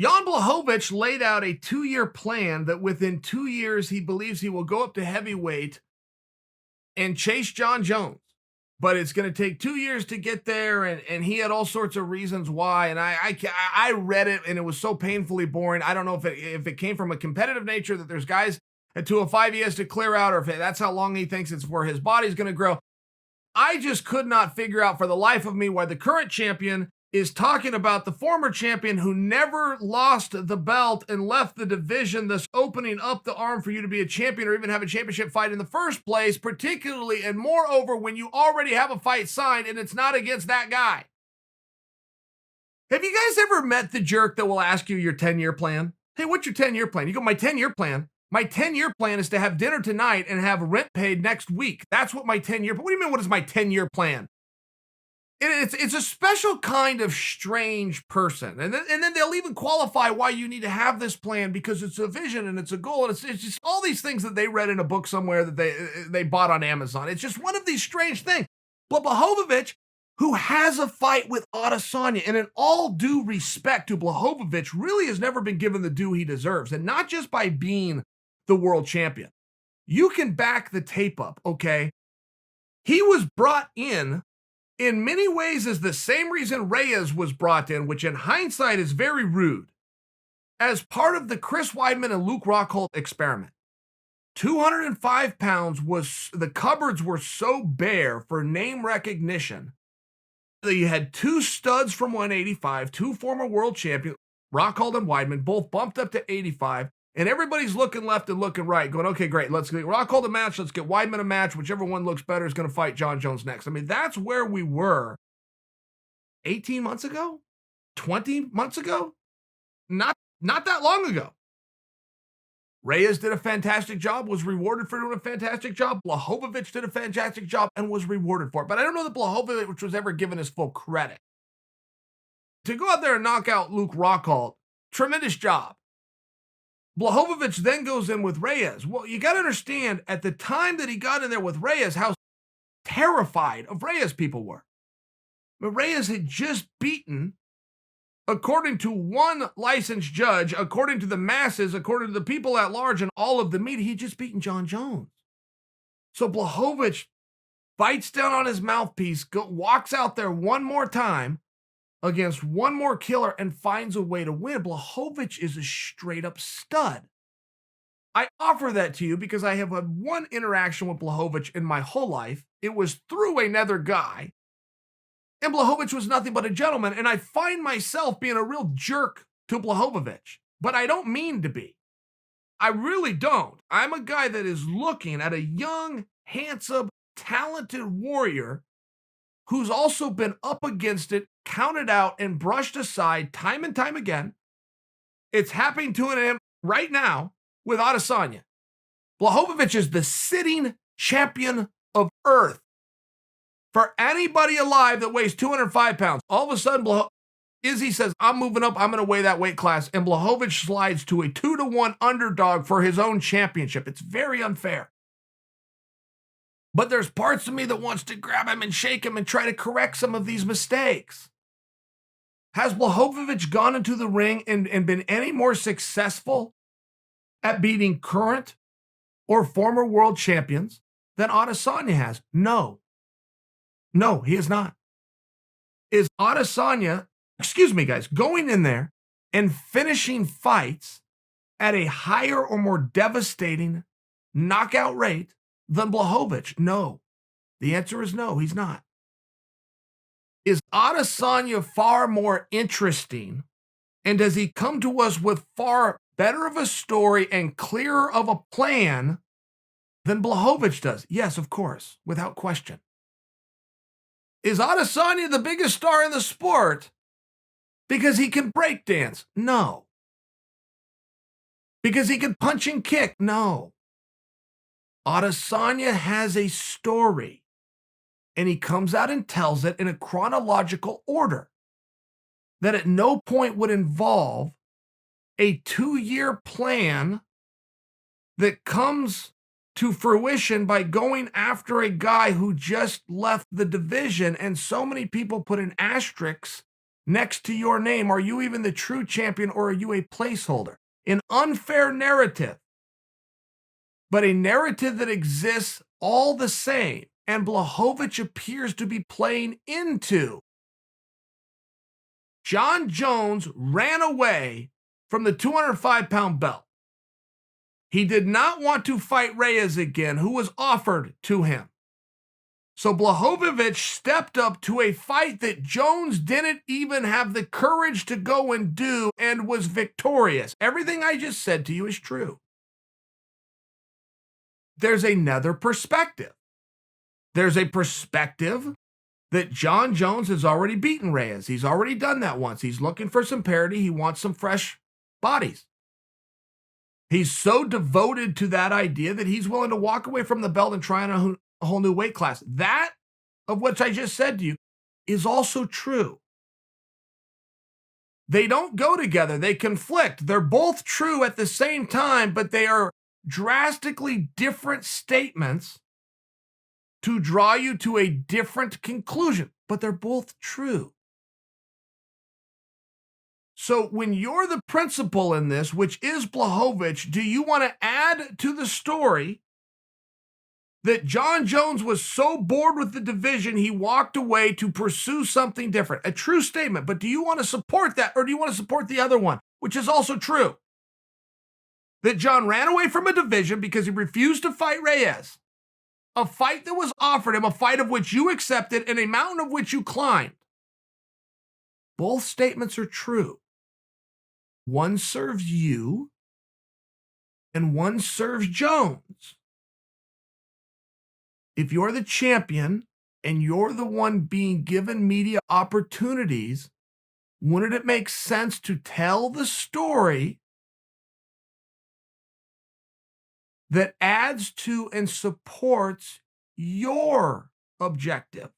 Jan Błachowicz laid out a 2-year plan that within 2 years, he believes he will go up to heavyweight and chase Jon Jones. But it's going to take 2 years to get there, and he had all sorts of reasons why. And I read it, and it was so painfully boring. I don't know if it came from a competitive nature that there's guys at 205 he has to clear out, or if that's how long he thinks it's where his body's going to grow. I just could not figure out for the life of me why the current champion is talking about the former champion who never lost the belt and left the division, thus opening up the arm for you to be a champion or even have a championship fight in the first place, particularly and moreover when you already have a fight signed and it's not against that guy. Have you guys ever met the jerk that will ask you your 10-year plan? Hey, what's your 10-year plan? You go, my 10-year plan. My 10-year plan is to have dinner tonight and have rent paid next week. That's what my 10-year. But what do you mean, what is my 10-year plan? It's a special kind of strange person. And then they'll even qualify why you need to have this plan because it's a vision and it's a goal. And it's just all these things that they read in a book somewhere that they bought on Amazon. It's just one of these strange things. But Błachowicz, who has a fight with Adesanya, and in all due respect to Błachowicz, really has never been given the due he deserves. And not just by being the world champion. You can back the tape up, okay? He was brought in many ways is the same reason Reyes was brought in, which in hindsight is very rude, as part of the Chris Weidman and Luke Rockhold experiment. 205 pounds the cupboards were so bare for name recognition that you had two studs from 185, two former world champions, Rockhold and Weidman, both bumped up to 85, and everybody's looking left and looking right, going, okay, great, let's get Rockhold a match, let's get Weidman a match, whichever one looks better is going to fight Jon Jones next. I mean, that's where we were 18 months ago, 20 months ago, not that long ago. Reyes did a fantastic job, was rewarded for doing a fantastic job. Błachowicz did a fantastic job and was rewarded for it. But I don't know that Błachowicz was ever given his full credit. To go out there and knock out Luke Rockhold, tremendous job. Błachowicz then goes in with Reyes. Well, you got to understand, at the time that he got in there with Reyes, how terrified of Reyes people were. But Reyes had just beaten, according to one licensed judge, according to the masses, according to the people at large and all of the media, he'd just beaten Jon Jones. So Błachowicz bites down on his mouthpiece, walks out there one more time against one more killer and finds a way to win. Błachowicz is a straight-up stud. I offer that to you because I have had one interaction with Błachowicz in my whole life. It was through another guy, and Błachowicz was nothing but a gentleman, and I find myself being a real jerk to Błachowicz, but I don't mean to be. I really don't. I'm a guy that is looking at a young, handsome, talented warrior who's also been up against it, counted out, and brushed aside time and time again. It's happening to him right now with Adesanya. Błachowicz is the sitting champion of Earth. For anybody alive that weighs 205 pounds, all of a sudden, Izzy says, I'm moving up, I'm going to weigh that weight class, and Błachowicz slides to a 2-1 underdog for his own championship. It's very unfair. But there's parts of me that wants to grab him and shake him and try to correct some of these mistakes. Has Błachowicz gone into the ring and been any more successful at beating current or former world champions than Adesanya has? No. No, he is not. Is Adesanya, going in there and finishing fights at a higher or more devastating knockout rate than Błachowicz? No. The answer is no, he's not. Is Adesanya far more interesting? And does he come to us with far better of a story and clearer of a plan than Błachowicz does? Yes, of course, without question. Is Adesanya the biggest star in the sport because he can break dance? No. Because he can punch and kick? No. Adesanya has a story, and he comes out and tells it in a chronological order that at no point would involve a 2-year plan that comes to fruition by going after a guy who just left the division, and so many people put an asterisk next to your name? Are you even the true champion, or are you a placeholder? An unfair narrative, but a narrative that exists all the same, and Błachowicz appears to be playing into. Jon Jones ran away from the 205-pound belt. He did not want to fight Reyes again, who was offered to him. So Błachowicz stepped up to a fight that Jones didn't even have the courage to go and do, and was victorious. Everything I just said to you is true. There's another perspective. There's a perspective that Jon Jones has already beaten Reyes. He's already done that once. He's looking for some parity. He wants some fresh bodies. He's so devoted to that idea that he's willing to walk away from the belt and try on a whole new weight class. That, of which I just said to you, is also true. They don't go together. They conflict. They're both true at the same time, but they are drastically different statements to draw you to a different conclusion, but they're both true. So when you're the principal in this, which is Błachowicz, do you want to add to the story that Jon Jones was so bored with the division he walked away to pursue something different? A true statement, but do you want to support that, or do you want to support the other one, which is also true? That Jon ran away from a division because he refused to fight Reyes. A fight that was offered him, a fight of which you accepted, and a mountain of which you climbed. Both statements are true. One serves you, and one serves Jones. If you're the champion, and you're the one being given media opportunities, wouldn't it make sense to tell the story that adds to and supports your objective?